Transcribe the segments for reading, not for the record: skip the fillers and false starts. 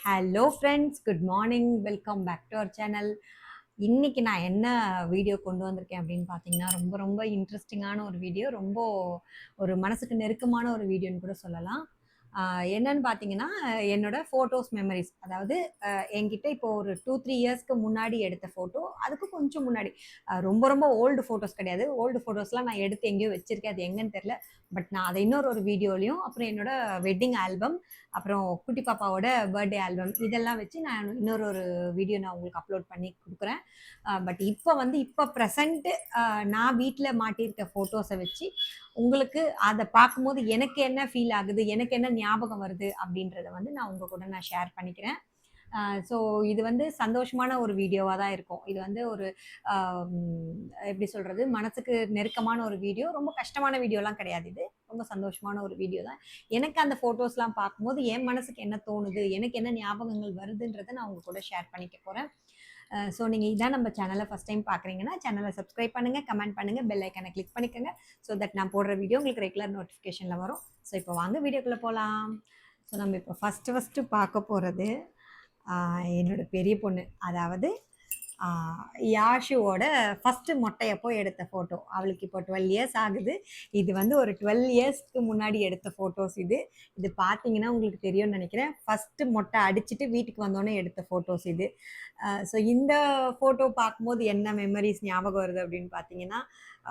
Hello friends, good morning. Welcome back to our channel. இன்னைக்கு நான் என்ன வீடியோ கொண்டு வந்திருக்கேன் அப்படின்னு பார்த்தீங்கன்னா, ரொம்ப ரொம்ப இன்ட்ரெஸ்டிங்கான ஒரு வீடியோ. ரொம்ப ஒரு மனசுக்கு நெருக்கமான ஒரு வீடியோன்னு கூட சொல்லலாம். என்னன்னு பார்த்தீங்கன்னா, என்னோட ஃபோட்டோஸ் மெமரீஸ். அதாவது என்கிட்ட இப்போ ஒரு 2, 3 இயர்ஸ்க்கு முன்னாடி எடுத்த ஃபோட்டோ. அதுக்கு கொஞ்சம் முன்னாடி. ரொம்ப ரொம்ப ஓல்டு ஃபோட்டோஸ் கிடையாது. ஓல்டு ஃபோட்டோஸ்லாம் நான் எடுத்து எங்கேயோ வச்சிருக்கேன். அது எங்கன்னு தெரியல. பட் நான் அதை ஒரு வீடியோலயும், அப்புறம் என்னோட வெட்டிங் ஆல்பம், அப்புறம் குட்டி பாப்பாவோட பர்த்டே ஆல்பம் இதெல்லாம் வச்சு நான் ஒரு வீடியோ நான் உங்களுக்கு அப்லோட் பண்ணி குடுக்குறேன். பட் இப்ப பிரசன்ட் நான் வீட்ல மாட்டியிருக்க ஃபோட்டோஸ வச்சு, உங்களுக்கு அத பார்க்கும்போது எனக்கு என்ன ஃபீல் ஆகுது, எனக்கு என்ன ஞாபகம் வருது அப்படின்றத நான் உங்க கூட நான் ஷேர் பண்ணிக்கிறேன். ஸோ இது சந்தோஷமான ஒரு வீடியோவா தான் இருக்கும். இது ஒரு அ எப்படி சொல்றது? மனசுக்கு நெருக்கமான ஒரு வீடியோ. ரொம்ப கஷ்டமான வீடியோலாம் கிடையாது இது. ரொம்ப சந்தோஷமான ஒரு வீடியோ தான். எனக்கு அந்த ஃபோட்டோஸ்லாம் பார்க்கும்போது என் மனசுக்கு என்ன தோணுது, எனக்கு என்ன ஞாபகங்கள் வருதுன்றத நான் உங்க கூட ஷேர் பண்ணிக்க போறேன். ஸோ நீங்க இதான் நம்ம சேனல ஃபர்ஸ்ட் டைம் பார்க்குறீங்கன்னா, சேனல சப்ஸ்கிரைப் பண்ணுங்க, கமெண்ட் பண்ணுங்க, பெல் ஐகான கிளிக் பண்ணிக்கங்க. ஸோ தட் நான் போடுற வீடியோ உங்களுக்கு ரெகுலர் நோட்டிஃபிகேஷன்ல வரும். ஸோ இப்போ வாங்க வீடியோக்குள்ள போலாம். ஸோ நம்ம இப்போ ஃபர்ஸ்ட்டு பார்க்க போறது, என்னோட பெரிய பொண்ணு. அதாவது ஆ யாஷுவோட ஃபர்ஸ்ட் மொட்டையப்போ எடுத்த ஃபோட்டோ. அவளுக்கு இப்போ 12 இயர்ஸ் ஆகுது. இது ஒரு 12 இயர்ஸ்க்கு முன்னாடி எடுத்த ஃபோட்டோஸ் இது. இது பார்த்தீங்கன்னா உங்களுக்கு தெரியும்னு நெனைக்கிறேன். ஃபர்ஸ்ட் மொட்டை அடிச்சுட்டு வீட்டுக்கு வந்தோனே எடுத்த ஃபோட்டோஸ் இது. ஸோ இந்த ஃபோட்டோ பார்க்கும்போது என்ன மெமரீஸ் ஞாபகம் வருது அப்படின்னு பார்த்தீங்கன்னா,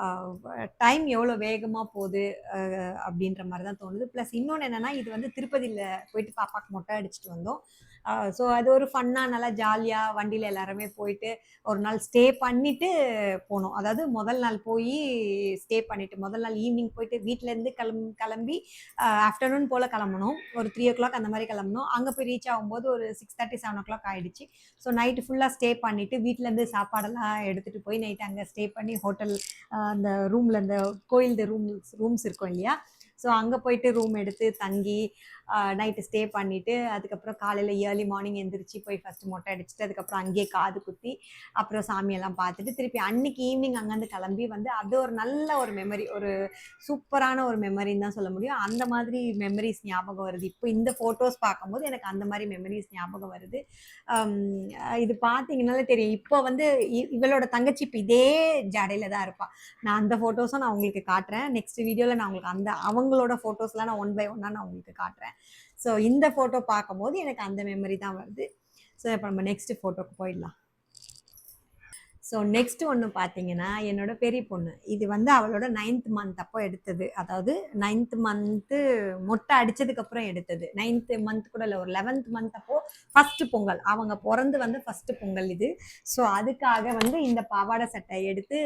அ டைம் எவ்வளோ வேகமா போது அப்படின்ற மாரி தான் தோணுது. ப்ளஸ் இன்னொன்னு என்னன்னா, இது திருப்பதியில போயிட்டு பாப்பாக்கு மொட்டை அடிச்சுட்டு வந்தோம். ஸோ அது ஒரு ஃபன்னா நல்லா ஜாலியா வண்டியில எல்லாருமே போயிட்டு ஒரு நாள் ஸ்டே பண்ணிட்டு போனோம். அதாவது முதல் நாள் போய் ஸ்டே பண்ணிட்டு, முதல் நாள் ஈவினிங் போயிட்டு வீட்லேருந்து கிளம்பி ஆஃப்டர்நூன் போல கிளம்புனோம். ஒரு 3:00 அந்த மாதிரி கிளம்புனோம். அங்கே போய் ரீச் ஆகும்போது ஒரு 6:30, 7:00 ஆயிடுச்சு. ஸோ நைட்டு ஃபுல்லாக ஸ்டே பண்ணிட்டு வீட்டிலேருந்து சாப்பாடெல்லாம் எடுத்துகிட்டு போய் நைட்டு அங்கே ஸ்டே பண்ணி ஹோட்டல் அந்த ரூமில் இந்த கோயில் ரூம்ஸ் இருக்கும் இல்லையா? ஸோ அங்கே போயிட்டு ரூம் எடுத்து தங்கி நைட்டு ஸ்டே பண்ணிவிட்டு அதுக்கப்புறம் காலையில் ஏர்லி மார்னிங் எந்திரிச்சு போய் ஃபஸ்ட்டு மொட்டை அடிச்சுட்டு அதுக்கப்புறம் அங்கேயே காது குத்தி அப்புறம் சாமியெல்லாம் பார்த்துட்டு திருப்பி அன்னைக்கு ஈவினிங் அங்கேருந்து கிளம்பி அது ஒரு நல்ல ஒரு மெமரி, ஒரு சூப்பரான ஒரு மெமரின்னு தான் சொல்ல முடியும். அந்த மாதிரி மெமரிஸ் ஞாபகம் வருது. இப்போ இந்த ஃபோட்டோஸ் பார்க்கும்போது எனக்கு அந்த மாதிரி மெமரிஸ் ஞாபகம் வருது. இது பார்த்தீங்கன்னாலே தெரியும். இப்போ இவளோட தங்கச்சி இப்போ இதே ஜடையில தான் இருப்பா. நான் அந்த ஃபோட்டோஸும் நான் உங்களுக்கு காட்டுறேன். நெக்ஸ்ட் வீடியோவில் நான் உங்களுக்கு அவங்களோட ஃபோட்டோஸ்லாம் நான் ஒன் பை ஒன்னா நான் உங்களுக்கு காட்டுறேன். ஸோ இந்த ஃபோட்டோ பார்க்கும்போது எனக்கு அந்த மெமரி தான் வருது. ஸோ இப்போ நம்ம நெக்ஸ்ட் ஃபோட்டோக்கு போயிடலாம். ஸோ நெக்ஸ்ட் ஒன்று பார்த்தீங்கன்னா, என்னோட பெரிய பொண்ணு. இது அவளோட 9th மந்த் அப்போ எடுத்தது. அதாவது 9th மந்த்து மொட்டை அடிச்சதுக்கப்புறம் எடுத்தது. 9th மந்த் கூட இல்லை, ஒரு 11th மந்த் அப்போ ஃபர்ஸ்ட் பொங்கல். அவங்க பிறந்து ஃபர்ஸ்ட் பொங்கல் இது. ஸோ அதுக்காக இந்த பாவாடை சட்டை எடுத்து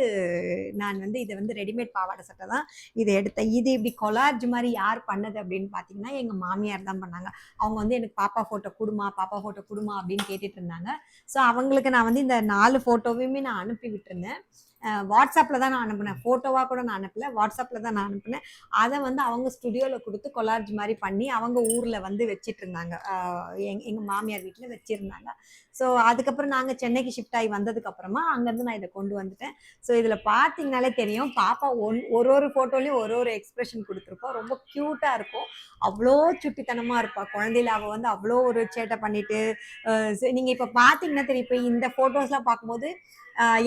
நான் இதை ரெடிமேட் பாவாடை சட்டை தான் இதை எடுத்தேன். இது இப்படி கொலார்ஜ் மாதிரி யார் பண்ணது அப்படின்னு பார்த்தீங்கன்னா, எங்கள் மாமியார் தான் பண்ணாங்க. அவங்க எனக்கு பாப்பா ஃபோட்டோ கொடுமா, பாப்பா ஃபோட்டோ கொடுமா அப்படின்னு கேட்டுட்டு இருந்தாங்க. ஸோ அவங்களுக்கு நான் இந்த 4 ஃபோட்டோவையுமே நான் அனுப்பி விட்டுருந்தேன். வாட்ஸ்அப்பில் தான் நான் அனுப்புனேன். ஃபோட்டோவாக கூட நான் அனுப்பல. வாட்ஸ்அப்பில் தான் நான் அனுப்புனேன். அதை அவங்க ஸ்டுடியோவில் கொடுத்து கொலார்ஜ் மாதிரி பண்ணி அவங்க ஊரில் வச்சுட்டு இருந்தாங்க. எங்கள் மாமியார் வீட்டில் வச்சுருந்தாங்க. ஸோ அதுக்கப்புறம் நாங்கள் சென்னைக்கு ஷிஃப்ட் ஆகி வந்ததுக்கப்புறமா அங்கேருந்து நான் இதை கொண்டு வந்துட்டேன். ஸோ இதில் பார்த்தீங்கனாலே தெரியும், பாப்பா ஒரு ஒரு ஃபோட்டோலையும் ஒரு ஒரு எக்ஸ்பிரஷன் கொடுத்துருப்போம். ரொம்ப க்யூட்டாக இருக்கும். அவ்வளோ சுட்டித்தனமாக இருப்பாள். குழந்தையில அவள் அவ்வளோ ஒரு சேட்டை பண்ணிட்டு நீங்க இப்ப பாத்தீங்கன்னா தெரியும். இப்ப இந்த போட்டோஸ்லாம் பார்க்கும்போது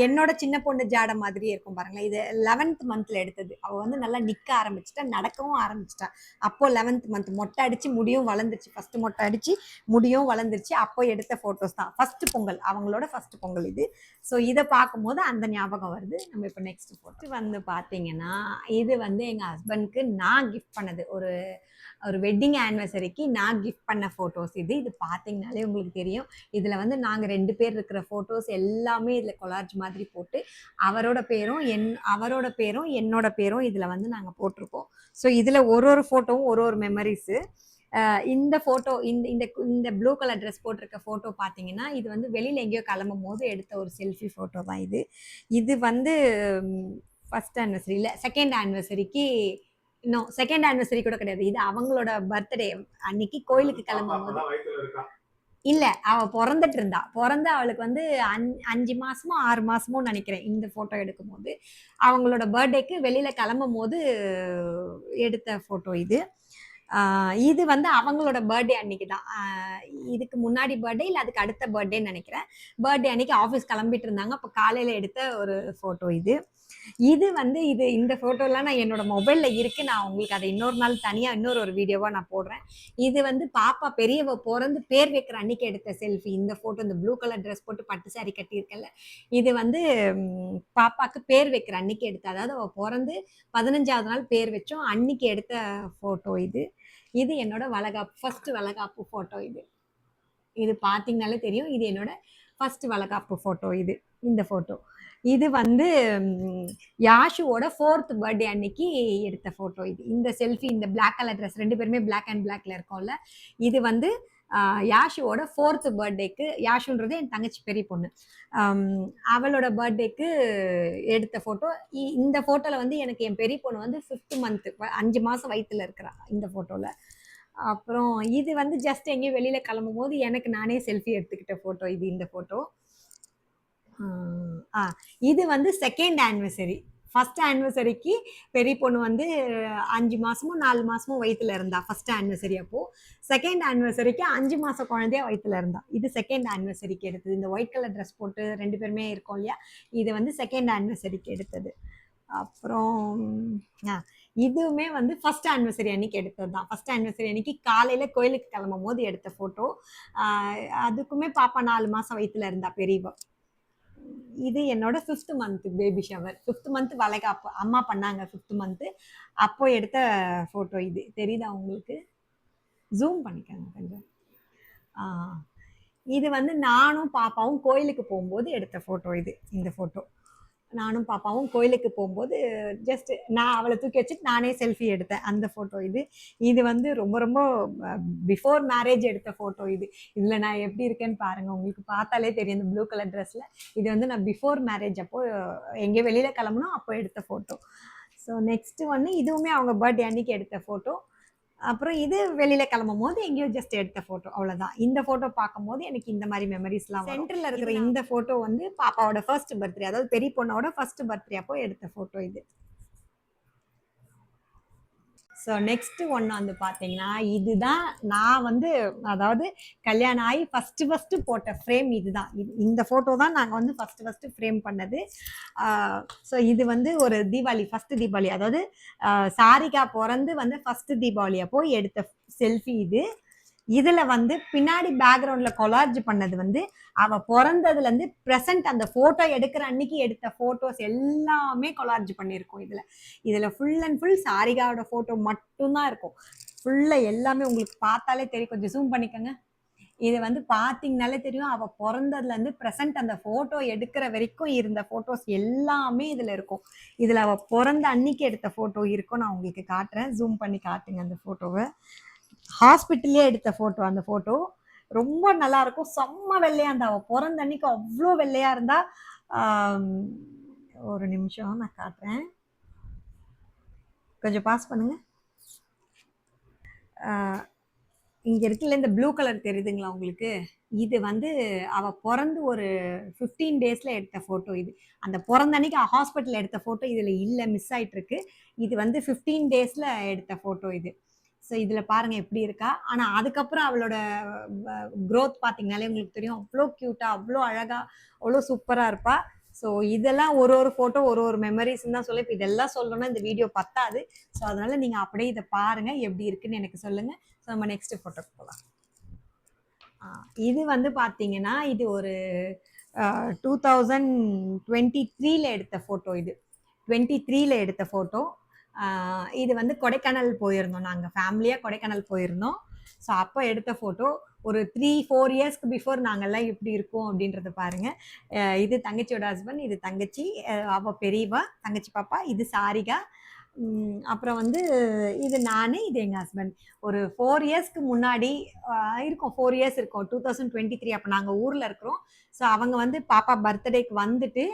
என்னோட சின்ன பொண்ணு ஜாடை மாதிரியே இருக்கும் பாருங்களேன். இது 11th மந்த்ல எடுத்தது. அவ நல்லா நிக்க ஆரம்பிச்சுட்டா, நடக்கவும் ஆரம்பிச்சிட்டா. அப்போ 11th மந்த் மொட்டை அடிச்சு முடியும் வளர்ந்துருச்சு. ஃபர்ஸ்ட் மொட்டை அடிச்சு முடியும் வளர்ந்துருச்சு. அப்போ எடுத்த போட்டோஸ் தான். ஃபர்ஸ்ட் பொங்கல், அவங்களோட ஃபர்ஸ்ட் பொங்கல் இது. ஸோ இதை பார்க்கும்போது அந்த ஞாபகம் வருது. நம்ம இப்போ நெக்ஸ்ட் போட்டோ பார்த்தீங்கன்னா, இது எங்க ஹஸ்பண்ட்க்கு நான் கிஃப்ட் பண்ணது. ஒரு வெட்டிங் ஆனிவர்சரிக்கு நான் கிஃப்ட் பண்ண ஃபோட்டோஸ் இது. இது பார்த்தீங்கனாலே உங்களுக்கு தெரியும். இதில் நாங்கள் 2 பேர் இருக்கிற ஃபோட்டோஸ் எல்லாமே இதில் கொலார்ஜ் மாதிரி போட்டு அவரோட பேரும் என்னோட பேரும் இதில் நாங்கள் போட்டிருக்கோம். ஸோ இதில் ஒரு ஒரு ஃபோட்டோவும் ஒரு ஒரு மெமரிஸு. இந்த ஃபோட்டோ இந்த ப்ளூ கலர் ட்ரெஸ் போட்டிருக்க ஃபோட்டோ பார்த்தீங்கன்னா, இது வெளியில் எங்கேயோ கிளம்பும் போது எடுத்த ஒரு செல்ஃபி ஃபோட்டோ தான் இது. இது ஃபர்ஸ்ட் ஆனிவர்சரி இல்லை, செகண்ட் ஆனிவர்சரிக்கு இன்னும் செகண்ட் ஆனிவர்சரி கூட கிடையாது. இது அவங்களோட பர்த்டே அன்னைக்கு கோயிலுக்கு கிளம்பும்போது. இல்ல, அவ பிறந்துட்டு இருந்தா. பிறந்து அவளுக்கு 5 மாசமோ 6 மாசமோ நினைக்கிறேன் இந்த போட்டோ எடுக்கும்போது. அவங்களோட பர்த்டேக்கு வெளியில கிளம்பும்போது எடுத்த போட்டோ இது. இது வந்து அவங்களோட பர்த்டே அன்னைக்கு தான். இதுக்கு முன்னாடி பர்த்டே இல்ல அதுக்கு அடுத்த பர்த்டேன்னு நெனைக்கிறேன். பர்த்டே அன்னைக்கு ஆஃபீஸ் கிளம்பிட்டு இருந்தாங்க. அப்ப காலையில எடுத்த ஒரு ஃபோட்டோ இது. இது வந்து இந்த ஃபோட்டோலாம் நான் என்னோட மொபைல்ல இருக்கு. நான் உங்களுக்கு அத இன்னொரு நாள் தனியா இன்னொரு வீடியோவா நான் போடுறேன். இது வந்து பாப்பா பெரியவ பொறந்து பேர் வைக்கிற அன்னைக்கு எடுத்த செல்ஃபி. இந்த ஃபோட்டோ இந்த ப்ளூ கலர் ட்ரெஸ் போட்டு பட்டு சாரி கட்டியிருக்கேன்ல. இது வந்து பாப்பாக்கு பேர் வைக்கிற அன்னைக்கு எடுத்த அதாவது அவ பொறந்து 15வது நாள் பேர் வச்சோம். அன்னைக்கு எடுத்த ஃபோட்டோ இது. இது என்னோட வளகாப்பு ஃபர்ஸ்ட் வளகாப்பு ஃபோட்டோ இது. இது பார்த்தீங்கனாலே தெரியும். இது என்னோட ஃபர்ஸ்ட் வளகாப்பு ஃபோட்டோ இது. இந்த ஃபோட்டோ. இது வந்து யாஷுவோட 4th பர்த்டே அன்னைக்கு எடுத்த ஃபோட்டோ இது. இந்த செல்ஃபி இந்த பிளாக் கலர் ட்ரெஸ் 2 பேருமே பிளாக் அண்ட் பிளாக்ல இருக்கோம்ல. இது வந்து யாஷுவோட 4th பர்த்டேக்கு யாஷுன்றது என் தங்கச்சி பெரிய பொண்ணு. அவளோட பர்த்டேக்கு எடுத்த ஃபோட்டோ. இந்த ஃபோட்டோல வந்து எனக்கு என் பெரிய பொண்ணு வந்து 5th மந்த் 5 மாசம் வயித்துல இருக்கிறா இந்த ஃபோட்டோல. அப்புறம் இது வந்து ஜஸ்ட் எங்கேயும் வெளியில கிளம்பும்போது எனக்கு நானே செல்ஃபி எடுத்துக்கிட்ட ஃபோட்டோ இது இந்த ஃபோட்டோ. இது வந்து செகண்ட் ஆனிவர்சரி. ஃபர்ஸ்ட் ஆனிவர்சரிக்கு பெரிய பொண்ணு வந்து 5 மாசமோ 4 மாசமோ வயித்துல இருந்தா ஃபர்ஸ்ட் ஆனிவர்சரி அப்போ. செகண்ட் ஆனிவர்சரிக்கு 5 மாச குழந்தையா வயித்துல இருந்தா. இது செகண்ட் ஆனிவர்சரிக்கு எடுத்தது. இந்த ஒயிட் கலர் ட்ரெஸ் போட்டு 2 பேருமே இருக்கோம் இல்லையா? இது வந்து செகண்ட் ஆனிவர்சரிக்கு எடுத்தது. அப்புறம் இதுவுமே வந்து ஃபர்ஸ்ட் ஆனிவர்சரி அன்னைக்கு எடுத்தது தான். ஃபர்ஸ்ட் ஆனிவர்சரி அன்னைக்கு காலையில கோயிலுக்கு கிளம்பும் போது எடுத்த ஃபோட்டோ. அதுக்குமே பாப்பா 4 மாசம் வயித்துல இருந்தா பெரியவ. இது என்னோட 5th month baby shower. 5th month வளைகாப்பு அம்மா பண்ணாங்க 5th மந்த். அப்போ எடுத்த ஃபோட்டோ இது. தெரியுதா உங்களுக்கு? ஜூம் பண்ணிக்கோங்க கொஞ்சம். இது வந்து நானும் பாப்பாவும் கோயிலுக்கு போகும்போது எடுத்த ஃபோட்டோ இது. இந்த ஃபோட்டோ. நானும் பாப்பாவும் கோயிலுக்கு போகும்போது ஜஸ்ட் நான் அவளை தூக்கி வச்சுட்டு நானே செல்ஃபி எடுத்தேன் அந்த ஃபோட்டோ இது. இது வந்து ரொம்ப ரொம்ப பிஃபோர் மேரேஜ் எடுத்த ஃபோட்டோ இது. இதில் நான் எப்படி இருக்கேன்னு பாருங்கள், உங்களுக்கு பார்த்தாலே தெரியும் இந்த ப்ளூ கலர் ட்ரெஸ்ஸில். இது வந்து நான் பிஃபோர் மேரேஜ் அப்போ எங்கே வெளியில் கிளம்புனோம் அப்போ எடுத்த ஃபோட்டோ. ஸோ நெக்ஸ்ட்டு ஒன்று இதுவுமே அவங்க பர்த்டே அன்னைக்கு எடுத்த ஃபோட்டோ. அப்புறம் இது வெளியில கிளம்பும் போது எங்கேயோ ஜஸ்ட் எடுத்த ஃபோட்டோ அவ்வளோதான். இந்த ஃபோட்டோ பார்க்கும்போது எனக்கு இந்த மாதிரி மெமரிஸ்லாம் சென்டரில் இருக்கிற இந்த ஃபோட்டோ வந்து பாப்பாவோட ஃபர்ஸ்ட் பர்த்டே, அதாவது பெரிய பொண்ணோட ஃபர்ஸ்ட் பர்த்டே அப்போ எடுத்த ஃபோட்டோ இது. ஸோ நெக்ஸ்ட் ஒன்று வந்து பார்த்தீங்கன்னா இதுதான் நான் வந்து அதாவது கல்யாணம் ஆகி ஃபஸ்ட்டு போட்ட ஃப்ரேம் இதுதான். இந்த ஃபோட்டோ தான் நாங்கள் வந்து ஃபஸ்ட்டு ஃப்ரேம் பண்ணது. ஸோ இது வந்து ஒரு தீபாவளி ஃபஸ்ட்டு தீபாவளி, அதாவது சாரிகா பிறந்து வந்து ஃபஸ்ட்டு தீபாவளி அப்போ எடுத்த செல்ஃபி இது. இதுல வந்து பின்னாடி பேக்ரவுண்ட்ல கொலார்ஜ் பண்ணது வந்து அவ பிறந்ததுல இருந்து பிரசன்ட் அந்த போட்டோ எடுக்கிற அன்னைக்கு எடுத்த போட்டோஸ் எல்லாமே கொலார்ஜ் பண்ணியிருக்கோம். இதுல ஃபுல் அண்ட் ஃபுல் சாரிகாவோட போட்டோ மட்டும்தான் இருக்கும். ஃபுல்லா எல்லாமே உங்களுக்கு பார்த்தாலே தெரியும். கொஞ்சம் ஜூம் பண்ணிக்கோங்க. இது வந்து பார்த்தீங்கனாலே தெரியும். அவ பிறந்ததுல இருந்து பிரசன்ட் அந்த போட்டோ எடுக்கிற வரைக்கும் இருந்த போட்டோஸ் எல்லாமே இதுல இருக்கும். இதுல அவ பிறந்த அன்னைக்கு எடுத்த போட்டோ இருக்கும். நான் உங்களுக்கு காட்டுறேன். ஜூம் பண்ணி காட்டுங்க அந்த போட்டோவை. ஹாஸ்பிட்டல்லே எடுத்த ஃபோட்டோ அந்த ஃபோட்டோ. ரொம்ப நல்லா இருக்கும். செம்ம வெள்ளையா இருந்தா. அவ பிறந்த அன்னைக்கு அவ்வளோ வெள்ளையா இருந்தா. ஒரு நிமிஷம் நான் காட்டுறேன். கொஞ்சம் பாஸ் பண்ணுங்க. இங்க இருக்குல்ல இந்த ப்ளூ கலர் தெரியுதுங்களா உங்களுக்கு? இது வந்து அவ பிறந்து ஒரு 15 டேஸ்ல எடுத்த ஃபோட்டோ இது. அந்த பிறந்த அன்னைக்கு ஹாஸ்பிட்டல் எடுத்த ஃபோட்டோ இதுல இல்ல, மிஸ் ஆயிட்டு இருக்கு. இது வந்து 15 டேஸ்ல எடுத்த ஃபோட்டோ இது. ஸோ இதில் பாருங்கள் எப்படி இருக்கா. ஆனால் அதுக்கப்புறம் அவளோட க்ரோத் பார்த்தீங்கனாலே உங்களுக்கு தெரியும். அவ்வளோ க்யூட்டாக, அவ்வளோ அழகாக, அவ்வளோ சூப்பராக இருப்பா. ஸோ இதெல்லாம் ஒரு ஃபோட்டோ ஒரு மெமரிஸ்ன்னு தான் சொல்லி இப்போ இதெல்லாம் சொல்லணும்னா இந்த வீடியோ பத்தாது. ஸோ அதனால் நீங்கள் அப்படியே இதை பாருங்கள் எப்படி இருக்குன்னு எனக்கு சொல்லுங்கள். ஸோ நம்ம நெக்ஸ்ட் ஃபோட்டோக்கு போகலாம். இது வந்து பார்த்தீங்கன்னா இது ஒரு 2023ல எடுத்த ஃபோட்டோ இது. 23ல எடுத்த ஃபோட்டோ. இது வந்து கொடைக்கானல் போயிருந்தோம். நாங்கள் ஃபேமிலியாக கொடைக்கானல் போயிருந்தோம். ஸோ அப்போ எடுத்த ஃபோட்டோ. ஒரு 3-4 இயர்ஸ்க்கு பிஃபோர் நாங்கள்லாம் எப்படி இருக்கோம் அப்படின்றத பாருங்கள். இது தங்கச்சியோட ஹஸ்பண்ட், இது தங்கச்சி, அவள் பெரியவா தங்கச்சி பாப்பா, இது சாரிகா. அப்புறம் வந்து இது நான், இது எங்கள் ஹஸ்பண்ட். ஒரு 4 இயர்ஸ்க்கு முன்னாடி இருக்கும். 4 இயர்ஸ் இருக்கும். 2023 அப்போ நாங்கள் ஊரில் இருக்கிறோம். ஸோ அவங்க வந்து பாப்பா பர்த்டேக்கு வந்துட்டு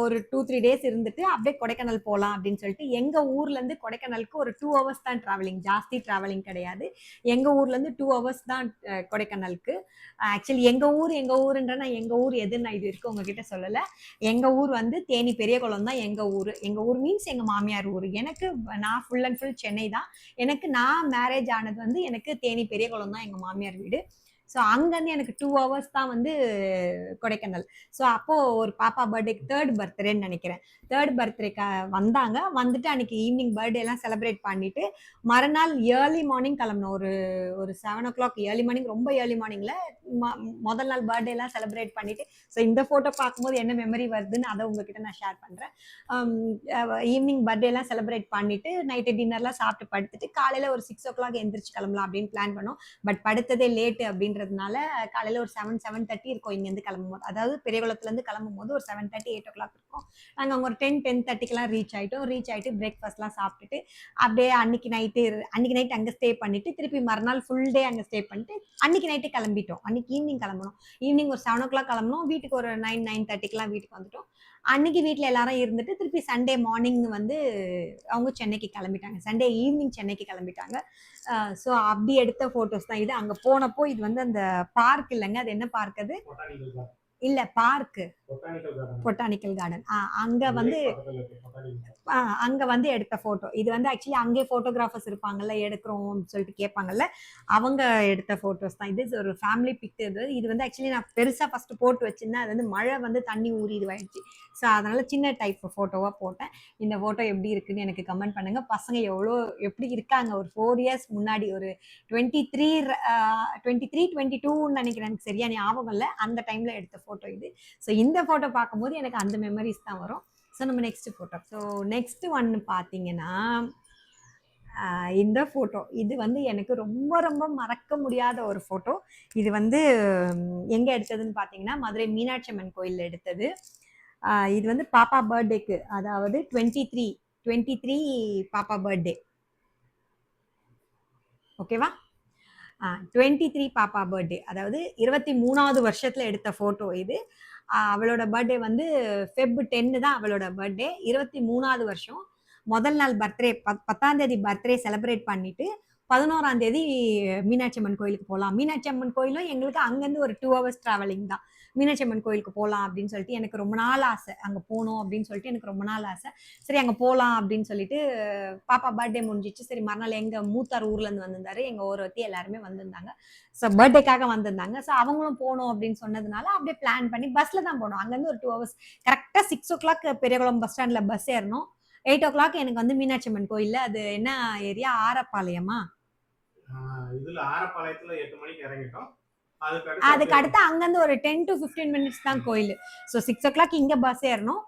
ஒரு 2-3 டேஸ் இருந்துட்டு அப்படியே கொடைக்கானல் போகலாம் அப்படின்னு சொல்லிட்டு எங்கள் ஊர்லேருந்து கொடைக்கானலுக்கு ஒரு 2 ஹவர்ஸ் தான் ட்ராவலிங், ஜாஸ்தி ட்ராவலிங் கிடையாது. எங்கள் ஊர்லேருந்து 2 ஹவர்ஸ் தான் கொடைக்கானலுக்கு. ஆக்சுவலி எங்கள் ஊருன்ற நான் எங்கள் ஊர் எதுன்னு நான் இது வரைக்கும் உங்ககிட்ட சொல்லலை. எங்கள் ஊர் வந்து தேனி பெரியகுளம் தான் எங்கள் ஊர். எங்கள் ஊர் மீன்ஸ் எங்கள் மாமியார் ஊர். எனக்கு நான் ஃபுல் அண்ட் ஃபுல் சென்னை தான். நான் மேரேஜ் ஆனது வந்து எனக்கு தேனி பெரியகுளம் தான் எங்கள் மாமியார் வீடு. ஸோ அங்கேருந்து எனக்கு 2 ஹவர்ஸ் தான் வந்து கொடைக்கானல். ஸோ அப்போது ஒரு பாப்பா பர்த்டேக்கு 3rd பர்த்டேன்னு நினைக்கிறேன். 3rd பர்த்டேக்கு வந்தாங்க. வந்துட்டு அன்றைக்கி ஈவினிங் பர்த்டே எல்லாம் செலிப்ரேட் பண்ணிவிட்டு மறுநாள் ஏர்லி மார்னிங் கிளம்பணும். ஒரு ஒரு 7 o'clock ஏர்லி மார்னிங், ரொம்ப ஏர்லி மார்னிங்கில் முதல் நாள் பர்த்டே எல்லாம் செலிப்ரேட் பண்ணிவிட்டு, ஸோ இந்த ஃபோட்டோ பார்க்கும்போது என்ன மெமரி வருதுன்னு அதை உங்ககிட்ட நான் ஷேர் பண்ணுறேன். ஈவினிங் பர்த்டே எல்லாம் செலிப்ரேட் பண்ணிவிட்டு நைட்டு டின்னர்லாம் சாப்பிட்டு படுத்துட்டு காலையில் ஒரு 6 o'clock எந்திரிச்சு கிளம்பலாம் அப்படின்னு பிளான் பண்ணோம். பட் படுத்ததே லேட்டு அப்படின்றதுனால காலையில் ஒரு 7-7:30 இருக்கும் இங்கேருந்து கிளம்பும் போது. அதாவது பெரியகுளத்துலேருந்து கிளம்பும் போது ஒரு 7:30-8 o'clock இருக்கும். நாங்கள் அங்கே ஒரு 10-10:30க்கெல்லாம் ரீச் ஆகிட்டு பிரேக்ஃபாஸ்ட்லாம் சாப்பிட்டுட்டு அப்படியே அன்னைக்கு நைட்டு அங்கே ஸ்டே பண்ணிவிட்டு திருப்பி மறுநாள் ஃபுல் டே அங்கே ஸ்டே பண்ணிட்டு அன்னைக்கு நைட்டு கிளம்பிட்டோம். அன்னைக்கு ஈவினிங் கிளம்பணும். ஈவினிங் ஒரு 7 o'clock கிளம்பணும். வீட்டுக்கு ஒரு 9-9:30க்கெல்லாம் வீட்டுக்கு வந்துட்டோம். அன்னைக்கு வீட்டில் எல்லாரும் இருந்துட்டு திருப்பி சண்டே மார்னிங் வந்து அவங்க சென்னைக்கு கிளம்பிட்டாங்க. சண்டே ஈவினிங் சென்னைக்கு கிளம்பிட்டாங்க. ஸோ அப்படி எடுத்த ஃபோட்டோஸ் தான் இது. அங்கே போனப்போ இது வந்து அந்த பார்க் இல்லைங்க, அது என்ன பார்க் அது? இல்ல பார்க்கு, பொட்டானிக்கல் கார்டன். அங்க வந்து எடுத்த போட்டோ இது. வந்து ஆக்சுவலி அங்கே போட்டோகிராஃபர்ஸ் இருப்பாங்கல்ல, எடுக்கிறோம் சொல்லிட்டு கேட்பாங்கல்ல, அவங்க எடுத்த போட்டோஸ் தான் இது. ஒரு ஃபேமிலி பிக். இது வந்து ஆக்சுவலி நான் பெருசா ஃபர்ஸ்ட் போட்டு வச்சிருந்தேன். அது வந்து மழை வந்து தண்ணி ஊறி இதுவாயிடுச்சு. ஸோ அதனால சின்ன டைப் போட்டோவா போட்டேன். இந்த போட்டோ எப்படி இருக்குன்னு எனக்கு கமெண்ட் பண்ணுங்க. பசங்க எப்படி இருக்காங்க? ஒரு 4 years முன்னாடி, ஒரு 23-22 நினைக்கிறேன், எனக்கு சரியா ஞாபகம் இல்லை, அந்த டைம்ல எடுத்த போட்டோ இது. ஸோ இந்த போட்டோ பார்க்கும்போது எனக்கு அந்த மெமரிஸ் தான் வரும். ஸோ நம்ம நெக்ஸ்ட் போட்டோ. ஸோ நெக்ஸ்ட் ஒன்று பார்த்தீங்கன்னா இந்த ஃபோட்டோ. இது வந்து எனக்கு ரொம்ப ரொம்ப மறக்க முடியாத ஒரு ஃபோட்டோ. இது வந்து எங்கே எடுத்ததுன்னு பார்த்தீங்கன்னா மதுரை மீனாட்சி அம்மன் கோயிலில் எடுத்தது. இது வந்து பாப்பா பர்த்டேக்கு, அதாவது 23 பாப்பா பர்த்டே. ஓகேவா? 23 பாப்பா பர்த்டே, அதாவது 23வது வருஷத்தில் எடுத்த ஃபோட்டோ இது. அவளோட பர்த்டே வந்து Feb 10 தான் அவளோட பர்த்டே. 23வது வருஷம். முதல் நாள் பர்த்டே 10ஆம் தேதி பர்த்டே செலிப்ரேட் பண்ணிட்டு 11ஆம் தேதி மீனாட்சி அம்மன் கோயிலுக்கு போகலாம். மீனாட்சி அம்மன் கோயிலும் எங்களுக்கு அங்கேருந்து ஒரு 2 hours ட்ராவலிங் தான். மீனாட்சி அம்மன் கோயிலுக்கு போகலாம் அப்படின்னு சொல்லிட்டு எனக்கு ரொம்ப நாள் ஆசை. அங்கே போகணும் அப்படின்னு சொல்லிட்டு எனக்கு ரொம்ப நாள் ஆசை. சரி அங்கே போகலாம் அப்படின்னு சொல்லிட்டு பாப்பா பர்த்டே முடிஞ்சிச்சு. சரி மறுநாள் எங்கள் மூத்தார் ஊர்லேருந்து வந்திருந்தாரு, எங்கள் ஊரை எல்லாருமே வந்திருந்தாங்க. ஸோ பர்த்டேக்காக வந்திருந்தாங்க. ஸோ அவங்களும் போகணும் அப்படின்னு சொன்னதுனால அப்படியே பிளான் பண்ணி பஸ்ஸில் தான் போனோம். அங்கேருந்து ஒரு 2 hours. கரெக்டாக 6 o'clock பெரியகுளம் பஸ் ஸ்டாண்டில் பஸ் ஏறணும். 8 o'clock எனக்கு வந்து மீனாட்சி அம்மன் கோயில்ல, அது என்ன ஏரியா, ஆரப்பாளையமா? இதுல ஆரப்பாளையத்துல 8 மணிக்கு இறங்கிட்டோம். அதுக்கு அடுத்து அங்கிருந்து ஒரு 10 to 15 minutes தான் கோயில். ஸோ 6 o'clock இங்க பஸ் ஏறணும்.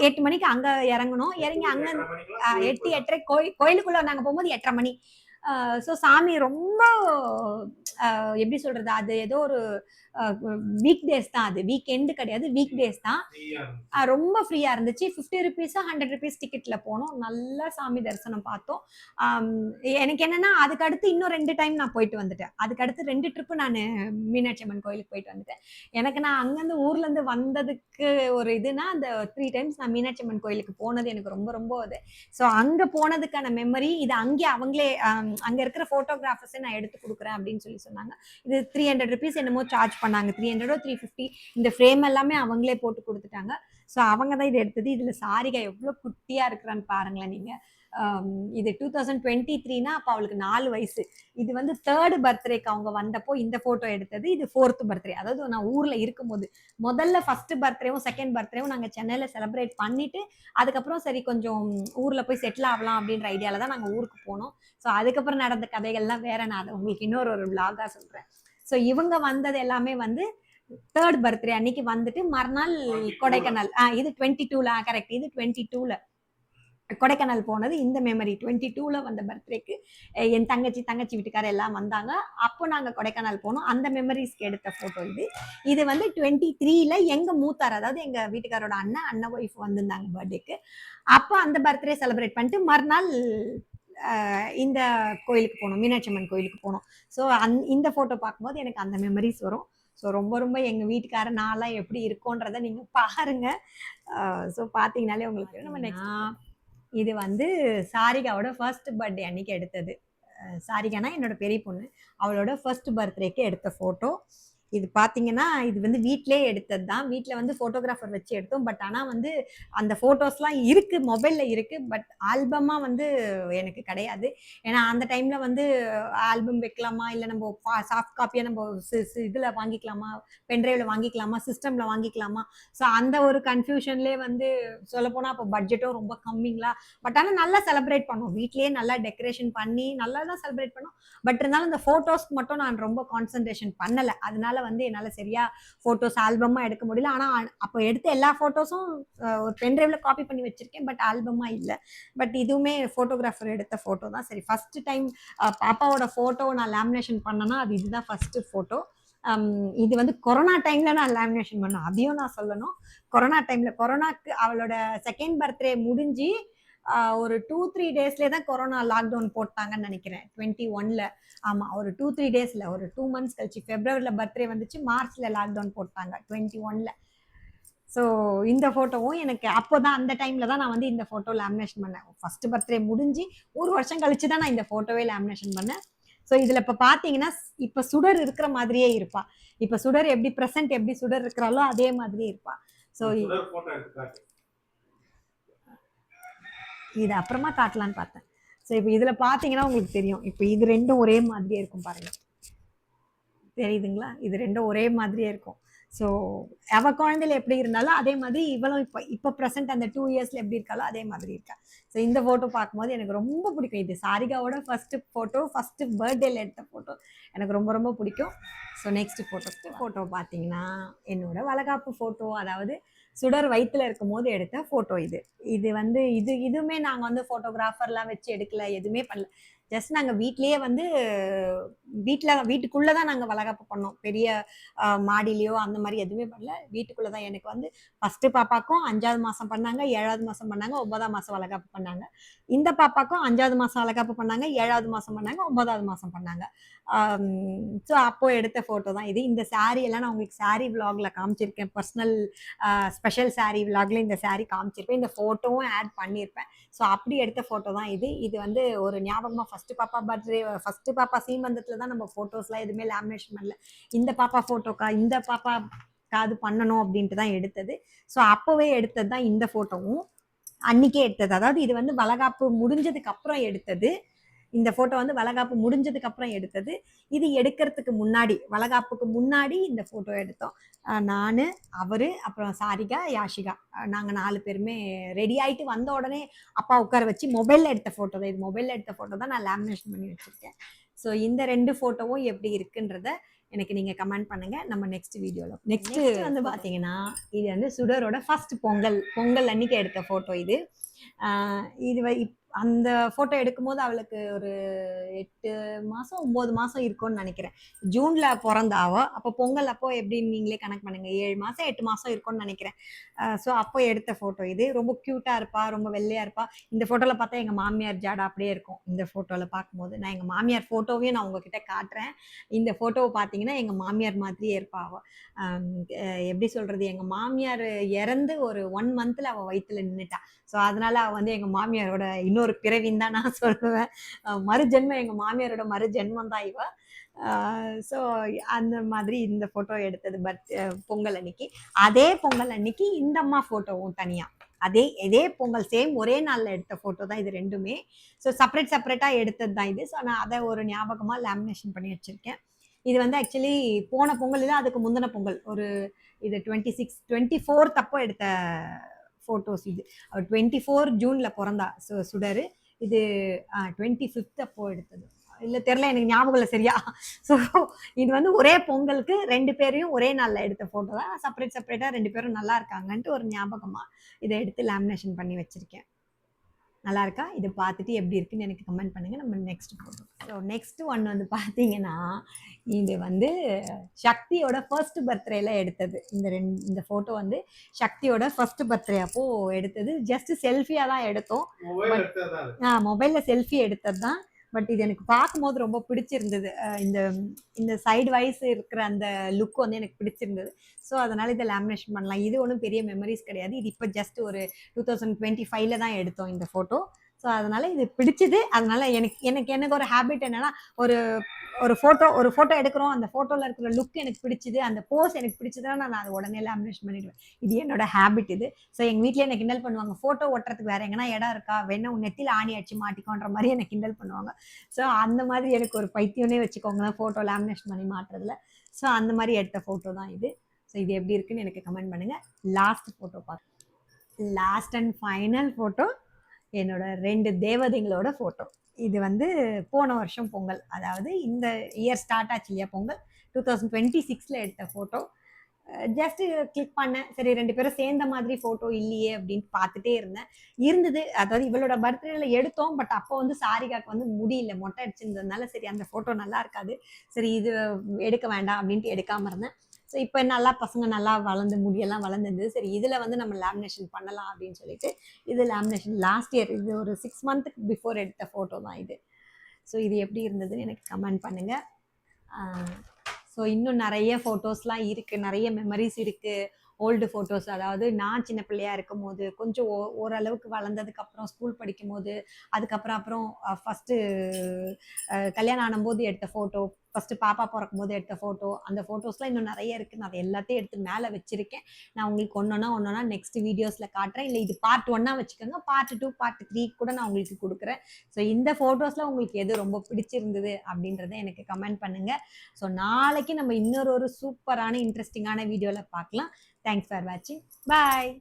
8 மணிக்கு அங்க இறங்கணும். இறங்கி அங்க 8-8:30 கோயிலுக்குள்ள நாங்க போகும்போது 8:30 மணி. ஸோ சாமி ரொம்ப எப்படி சொல்றது, அது ஏதோ ஒரு வீக் டேஸ் தான், அது வீக் எண்டு கிடையாது, வீக் டேஸ் தான். ரொம்ப ஃப்ரீயா இருந்துச்சு. 50 rupees 100 rupees டிக்கெட்ல போனோம். நல்லா சாமி தரிசனம் பார்த்தோம். எனக்கு என்னன்னா அதுக்கு அடுத்து இன்னும் 2 டைம் நான் போயிட்டு வந்துட்டேன். அதுக்கு அடுத்து 2 ட்ரிப்பு நான் மீனாட்சி அம்மன் கோயிலுக்கு போயிட்டு வந்துட்டேன். நான் அங்கேருந்து ஊர்ல இருந்து வந்ததுக்கு ஒரு இதுனா அந்த 3 times நான் மீனாட்சி அம்மன் கோயிலுக்கு போனது எனக்கு ரொம்ப ரொம்ப இது. ஸோ அங்க போனதுக்கான மெமரி இது. அங்கே அவங்களே அங்க இருக்கிற போட்டோகிராஃபர்ஸை நான் எடுத்து கொடுக்குறேன் அப்படின்னு சொல்லி சொன்னாங்க. இது 300 rupees என்னமோ சார்ஜ் பண்ணாங்க. 300 or 350. இந்த ஃப்ரேம் எல்லாமே அவங்களே போட்டு கொடுத்துட்டாங்க. ஸோ அவங்க தான் இது எடுத்தது. இதுல சாரிகா எவ்வளோ குட்டியா இருக்கிறான்னு பாருங்களேன் நீங்க. இது 2023னா அப்போ அவளுக்கு 4 வயசு. இது வந்து 3rd பர்த்டேக்கு அவங்க வந்தப்போ இந்த போட்டோ எடுத்தது. இது 4th பர்த்டே, அதாவது நான் ஊர்ல இருக்கும்போது. முதல்ல ஃபர்ஸ்ட் பர்த்டேவும் செகண்ட் பர்த்டேவும் நாங்கள் சென்னையில் செலிப்ரேட் பண்ணிட்டு அதுக்கப்புறம் சரி கொஞ்சம் ஊர்ல போய் செட்டில் ஆகலாம் அப்படின்ற ஐடியால தான் நாங்கள் ஊருக்கு போனோம். ஸோ அதுக்கப்புறம் நடந்த கதைகள்லாம் வேற, நான் அதை உங்களுக்கு இன்னொரு விளாகா சொல்றேன். ஸோ இவங்க வந்தது எல்லாமே வந்து 3rd பர்த்டே அன்னைக்கு வந்துட்டு மறுநாள் கொடைக்கானல். இது 22ல கரெக்ட். இது 22ல கொடைக்கானல் போனது. இந்த மெமரி 22ல வந்த பர்த்டேக்கு என் தங்கச்சி வீட்டுக்காரர் எல்லாம் வந்தாங்க. அப்போ நாங்க கொடைக்கானல் போனோம். அந்த மெமரிஸ்க்கு எடுத்த போட்டோ இது. இது வந்து 23ல எங்க மூத்தார், அதாவது எங்க வீட்டுக்காரோட அண்ணன் ஒய்ஃப் வந்திருந்தாங்க பர்த்டேக்கு. அப்போ அந்த பர்த்டே செலிப்ரேட் பண்ணிட்டு மறுநாள் இந்த கோயிலுக்கு போனோம், மீனாட்சி அம்மன் கோயிலுக்கு போனோம். ஸோ இந்த போட்டோ பார்க்கும்போது எனக்கு அந்த மெமரிஸ் வரும். ஸோ ரொம்ப ரொம்ப எங்கள் வீட்டுக்காரர் நான்லாம் எப்படி இருக்கோன்றதை நீங்கள் பாருங்கள். ஸோ பார்த்தீங்கனாலே உங்களுக்கு நம்ம நெக்ஸ்ட் இது வந்து சாரிகாவோட ஃபர்ஸ்ட் பர்த்டே அன்னைக்கு எடுத்தது. சாரிகானா என்னோட பெரிய பொண்ணு, அவளோட ஃபர்ஸ்ட் பர்த்டேக்கு எடுத்த ஃபோட்டோ இது. பார்த்தீங்கன்னா இது வந்து வீட்டிலேயே எடுத்தது தான். வீட்டில் வந்து ஃபோட்டோகிராஃபர் வச்சு எடுத்தோம். பட் ஆனால் வந்து அந்த ஃபோட்டோஸ்லாம் இருக்குது, மொபைலில் இருக்குது. பட் ஆல்பமாக வந்து எனக்கு கிடையாது. ஏன்னா அந்த டைமில் வந்து ஆல்பம் வைக்கலாமா, இல்லை நம்ம சாஃப்ட் காப்பியாக நம்ம இதில் வாங்கிக்கலாமா, பென்ட்ரைவில் வாங்கிக்கலாமா, சிஸ்டமில் வாங்கிக்கலாமா. ஸோ அந்த ஒரு கன்ஃபியூஷன்லேயே வந்து சொல்லப்போனால் அப்போ பட்ஜெட்டும் ரொம்ப கம்மிங்களா. பட் ஆனால் நல்லா செலிப்ரேட் பண்ணோம். வீட்லேயே நல்லா டெக்கரேஷன் பண்ணி நல்லா தான் செலிப்ரேட் பண்ணோம். பட் இருந்தாலும் இந்த ஃபோட்டோஸ்க்கு மட்டும் நான் ரொம்ப கான்சன்ட்ரேஷன் பண்ணலை. அதனால வந்து என்னால் சரியா ஃபோட்டோஸ் ஆல்பமாக எடுக்க முடியல. ஆனால் அப்போ எடுத்த எல்லா ஃபோட்டோஸும் ஒரு பென்ட்ரைவில் காப்பி பண்ணி வச்சுருக்கேன். பட் ஆல்பமாக இல்லை. பட் இதுவுமே ஃபோட்டோகிராஃபர் எடுத்த ஃபோட்டோ தான். சரி, ஃபஸ்ட்டு டைம் பாப்பாவோட ஃபோட்டோ நான் லேமினேஷன் பண்ணேன்னா அது இதுதான் ஃபஸ்ட்டு ஃபோட்டோ. இது வந்து கொரோனா டைமில் நான் லேமினேஷன் பண்ணேன், அதையும் நான் சொல்லணும். கொரோனா டைமில், கொரோனாக்கு அவளோட செகண்ட் பர்த்டே முடிஞ்சு ஒரு 2-3 டேஸ்லேயே தான் கொரோனா லாக்டவுன் போட்டாங்கன்னு நினைக்கிறேன் 21ல். ஆமாம், ஒரு 2-3 டேஸில், ஒரு 2 மந்த்ஸ் கழிச்சு ஃபெப்ரவரியில் பர்த்டே வந்துச்சு, மார்ச்சில் லாக்டவுன் போட்டாங்க 21ல். ஸோ இந்த ஃபோட்டோவும் எனக்கு அப்போ தான், அந்த டைமில் தான் நான் வந்து இந்த ஃபோட்டோ லேமினேஷன் பண்ணேன். ஃபஸ்ட்டு பர்த்டே முடிஞ்சு ஒரு வருஷம் கழிச்சு தான் நான் இந்த ஃபோட்டோவே லேமினேஷன் பண்ணேன். ஸோ இதில் இப்போ பார்த்தீங்கன்னா இப்போ சுடர் இருக்கிற மாதிரியே இருப்பா. இப்போ சுடர் எப்படி ப்ரெசென்ட் எப்படி சுடர் இருக்கிறாளோ அதே மாதிரியே இருப்பா. ஸோ இது அப்புறமா காட்டலான்னு பார்த்தேன். ஸோ இப்போ இதில் பார்த்தீங்கன்னா உங்களுக்கு தெரியும். இப்போ இது ரெண்டும் ஒரே மாதிரியே இருக்கும் பாருங்க, தெரியுதுங்களா? இது ரெண்டும் ஒரே மாதிரியே இருக்கும். ஸோ அவ குழந்தையில எப்படி இருந்தாலும் அதே மாதிரி இவளும் இப்போ ப்ரெசென்ட் அந்த 2 இயர்ஸில் எப்படி இருக்காளோ அதே மாதிரி இருக்கா. ஸோ இந்த ஃபோட்டோ பார்க்கும்போது எனக்கு ரொம்ப பிடிக்கும். இது சாரிகாவோட ஃபஸ்ட்டு ஃபோட்டோ, ஃபஸ்ட்டு பர்த்டேல எடுத்த ஃபோட்டோ, எனக்கு ரொம்ப ரொம்ப பிடிக்கும். ஸோ நெக்ஸ்ட் ஃபோட்டோ பார்த்தீங்கன்னா என்னோட வளகாப்பு ஃபோட்டோ, அதாவது சுடர் வயிற்றுல இருக்கும் போது எடுத்த ஃபோட்டோ இது. இது வந்து இதுவுமே நாங்கள் வந்து ஃபோட்டோகிராஃபர்லாம் வச்சு எடுக்கல, எதுவுமே பண்ணல. ஜஸ்ட் நாங்கள் வீட்லேயே வந்து வீட்டுக்குள்ளே தான் நாங்கள் வளகாப்பு பண்ணோம். பெரிய மாடிலையோ அந்த மாதிரி எதுவுமே பண்ணல, வீட்டுக்குள்ளே தான். எனக்கு வந்து ஃபஸ்ட்டு பாப்பாக்கும் 5வது மாதம் பண்ணாங்க, 7வது மாதம் பண்ணாங்க, 9ஆம் மாதம் வளகாப்பு பண்ணாங்க. இந்த பாப்பாக்கும் 5வது மாதம் வளகாப்பு பண்ணாங்க, 7வது மாதம் பண்ணாங்க, 9வது மாதம் பண்ணாங்க. ஸோ அப்போ எடுத்த ஃபோட்டோ தான் இது. இந்த சாரீ எல்லாம் நான் உங்களுக்கு சாரீ விலாகில் காமிச்சிருக்கேன். பர்சனல் ஸ்பெஷல் சாரீ விலாகில் இந்த சாரீ காமிச்சிருப்பேன், இந்த ஃபோட்டோவும் ஆட் பண்ணியிருப்பேன். ஸோ அப்படி எடுத்த ஃபோட்டோ தான் இது. இது வந்து ஒரு ஞாபகமாக ஃபஸ்ட்டு பாப்பா பர்த்டே, ஃபஸ்ட்டு பாப்பா சீமந்தத்தில் தான் நம்ம ஃபோட்டோஸ்லாம் எதுவுமே லேமினேஷன் பண்ணல. இந்த பாப்பா ஃபோட்டோக்கா, இந்த பாப்பா காது பண்ணணும் அப்படின்ட்டு தான் எடுத்தது. ஸோ அப்போவே எடுத்தது தான் இந்த ஃபோட்டோவும், அன்றைக்கே எடுத்தது. அதாவது இது வந்து வளகாப்பு முடிஞ்சதுக்கு அப்புறம் எடுத்தது. இந்த ஃபோட்டோ வந்து வளகாப்பு முடிஞ்சதுக்கு அப்புறம் எடுத்தது. இது எடுக்கிறதுக்கு முன்னாடி, வளகாப்புக்கு முன்னாடி இந்த ஃபோட்டோ எடுத்தோம். நான், அவர், அப்புறம் சாரிகா, யாஷிகா, நாங்கள் 4 பேருமே ரெடி ஆகிட்டு வந்த உடனே அப்பா உட்கார வச்சு மொபைலில் எடுத்த ஃபோட்டோ தான் இது. மொபைலில் எடுத்த ஃபோட்டோ தான் நான் லேமினேஷன் பண்ணி வச்சுருக்கேன். ஸோ இந்த 2 ஃபோட்டோவும் எப்படி இருக்குன்றத எனக்கு நீங்கள் கமெண்ட் பண்ணுங்கள். நம்ம நெக்ஸ்ட் வீடியோவில் நெக்ஸ்ட்டு வந்து பார்த்தீங்கன்னா இது வந்து சுடரோட ஃபர்ஸ்ட் பொங்கல் அன்னைக்கு எடுத்த ஃபோட்டோ இது. இது அந்த ஃபோட்டோ எடுக்கும்போது அவளுக்கு ஒரு 8 மாதம் 9 மாதம் இருக்கும்னு நினைக்கிறேன். ஜூனில் பிறந்தா அவ. அப்போ பொங்கல் அப்போ எப்படின்னு நீங்களே கணக்கு பண்ணுங்கள், 7 மாதம் 8 மாதம் இருக்கும்னு நினைக்கிறேன். ஸோ அப்போ எடுத்த ஃபோட்டோ இது. ரொம்ப க்யூட்டாக இருப்பா, ரொம்ப வெள்ளையாக இருப்பா. இந்த ஃபோட்டோவில் பார்த்தா எங்கள் மாமியார் ஜாடா அப்படியே இருக்கும். இந்த ஃபோட்டோவில் பார்க்கும்போது நான் எங்கள் மாமியார் ஃபோட்டோவையும் நான் உங்ககிட்ட காட்டுறேன். இந்த ஃபோட்டோவை பார்த்தீங்கன்னா எங்கள் மாமியார் மாதிரியே இருப்பா அவள். எப்படி சொல்கிறது, எங்கள் மாமியார் இறந்து ஒரு 1 மந்த்தில் அவள் வயிற்றுல நின்றுட்டா. ஸோ அதனால் அவள் வந்து எங்கள் மாமியாரோட இன்னொரு பிறவின்னு தான் நான் சொல்லுவேன். மறுஜென்மம், எங்கள் மாமியாரோட மறுஜென்மம் தான் இவ. ஸோ அந்த மாதிரி இந்த ஃபோட்டோ எடுத்தது பொங்கல் அன்னைக்கு. அதே பொங்கல் அன்னைக்கு இந்த அம்மா ஃபோட்டோவும் தனியாக இதே பொங்கல் சேம் ஒரே நாளில் எடுத்த ஃபோட்டோ தான் இது ரெண்டுமே. ஸோ செப்பரேட்டாக எடுத்தது தான் இது. ஸோ நான் அதை ஒரு ஞாபகமாக லேமினேஷன் பண்ணி வச்சுருக்கேன். இது வந்து ஆக்சுவலி போன பொங்கல் இல்லை, அதுக்கு முந்தின பொங்கல், ஒரு இது 24th அப்போ எடுத்த ஃபோட்டோஸ் இது. அவர் 24 ஜூனில் பிறந்தா சுடர். இது 25th அப்போ எடுத்தது, இல்லை தெரில, எனக்கு ஞாபகம் இல்லை சரியா. ஸோ இது வந்து ஒரே பொங்கலுக்கு 2 பேரையும் ஒரே நாளில் எடுத்த ஃபோட்டோ தான். செப்பரேட்டாக 2 பேரும் நல்லா இருக்காங்கன்ட்டு ஒரு ஞாபகமாக இதை எடுத்து லேமினேஷன் பண்ணி வச்சுருக்கேன். நல்லா இருக்கா? இது பார்த்துட்டு எப்படி இருக்குன்னு எனக்கு கமெண்ட் பண்ணுங்கள். நம்ம next photo. So next one வந்து பார்த்தீங்கன்னா இது வந்து சக்தியோட ஃபர்ஸ்ட் பர்த்டேல எடுத்தது. இந்த ஃபோட்டோ வந்து சக்தியோட ஃபர்ஸ்ட் பர்த்டே அப்போது எடுத்தது. ஜஸ்ட் செல்ஃபியாக தான் எடுத்தோம். மொபைலில் செல்ஃபி எடுத்தது தான். பட் இது எனக்கு பார்க்கும்போது ரொம்ப பிடிச்சிருந்தது. இந்த இந்த சைடு வைஸ் இருக்கிற அந்த லுக் வந்து எனக்கு பிடிச்சிருந்தது. ஸோ அதனால இதை லேமினேஷன் பண்ணலாம். இது ஒன்றும் பெரிய மெமரிஸ் கிடையாது. இது இப்போ ஜஸ்ட் ஒரு 2025ல தான் எடுத்தோம் இந்த ஃபோட்டோ. ஸோ அதனால இது பிடிச்சது. அதனால எனக்கு எனக்கு எனக்கு ஒரு ஹேபிட் என்னன்னா, ஒரு ஒரு ஃபோட்டோ எடுக்கிறோம். அந்த ஃபோட்டோல இருக்கிற லுக் எனக்கு பிடிச்சது. அந்த போஸ் எனக்கு பிடிச்சதுன்னா நான் அதை உடனே லேமினேஷன் பண்ணிடுவேன். இது என்னோட ஹேபிட் இது. ஸோ எங்க வீட்ல என்ன கிண்டல் பண்ணுவாங்க. ஃபோட்டோ ஒட்டுறதுக்கு வேற எங்கனா இடம் இருக்கா? வேணா உன் நெத்தியில ஆணி அடிச்சு மாட்டிக்கோன்ற மாரி என்ன கிண்டல் பண்ணுவாங்க. ஸோ அந்த மாதிரி எனக்கு ஒரு பைத்தியம்னே வச்சுக்கோங்களேன். ஃபோட்டோ லேமினேஷன் பண்ணி மாட்டுறதுல. ஸோ அந்த மாரி எடுத்த ஃபோட்டோ தான் இது. ஸோ இது எப்படி இருக்குன்னு எனக்கு கமெண்ட் பண்ணுங்க. லாஸ்ட் ஃபோட்டோ பார்க்கலாம். லாஸ்ட் அண்ட் ஃபைனல் ஃபோட்டோ என்னோட 2 தேவதைங்களோட ஃபோட்டோ. இது வந்து போன வருஷம் பொங்கல். அதாவது இந்த இயர் ஸ்டார்ட் ஆச்சு இல்லையா பொங்கல். 2026ல எடுத்த ஃபோட்டோ. ஜஸ்ட் கிளிக் பண்ணேன். சரி 2 பேரும் சேர்ந்த மாதிரி ஃபோட்டோ இல்லையே அப்படின்னு பார்த்துட்டே இருந்தேன். இருந்தது. அதாவது இவளோட பர்த்டேல எடுத்தோம். பட் அப்போ வந்து சாரிகாக்கு வந்து முடி இல்ல. மொட்டை அடிச்சிருந்ததுனால சரி அந்த ஃபோட்டோ நல்லா இருக்காது. சரி இது எடுக்க வேண்டாம் அப்படின்ட்டு எடுக்காம இருந்தேன். ஸோ இப்போ நல்லா பசங்க நல்லா வளர்ந்து முடியெல்லாம் வளர்ந்துருந்தது. சரி இதில் வந்து நம்ம லேமினேஷன் பண்ணலாம் அப்படின்னு சொல்லிட்டு இது லேமினேஷன் லாஸ்ட் இயர் இது ஒரு 6 மந்த்துக்கு பிஃபோர் எடுத்த ஃபோட்டோ தான் இது. ஸோ இது எப்படி இருந்ததுன்னு எனக்கு கமெண்ட் பண்ணுங்கள். ஸோ இன்னும் நிறைய ஃபோட்டோஸ்லாம் இருக்குது. நிறைய மெமரிஸ் இருக்குது. ஓல்டு ஃபோட்டோஸ் அதாவது நான் சின்ன பிள்ளையா இருக்கும்போது கொஞ்சம் ஓரளவுக்கு வளர்ந்ததுக்கப்புறம் ஸ்கூல் படிக்கும்போது அதுக்கப்புறம் ஃபஸ்ட்டு கல்யாணம் ஆனும்போது எடுத்த ஃபோட்டோ, ஃபஸ்ட்டு பாப்பா பிறக்கும் போது எடுத்த ஃபோட்டோ, அந்த ஃபோட்டோஸ்லாம் இன்னும் நிறைய இருக்குது. நான் அதை எல்லாத்தையும் எடுத்து மேலே வச்சுருக்கேன். நான் உங்களுக்கு ஒன்றொன்னா நெக்ஸ்ட் வீடியோஸில் காட்டுறேன். இல்லை இது பார்ட் 1 வச்சுக்கோங்க. பார்ட் 2 பார்ட் 3 கூட நான் உங்களுக்கு கொடுக்குறேன். ஸோ இந்த ஃபோட்டோஸில் உங்களுக்கு எது ரொம்ப பிடிச்சிருந்தது அப்படின்றத எனக்கு கமெண்ட் பண்ணுங்கள். ஸோ நாளைக்கு நம்ம இன்னொரு சூப்பரான இன்ட்ரெஸ்டிங்கான வீடியோவில் பார்க்கலாம். தேங்க்ஸ் ஃபார் வாட்சிங். பாய்.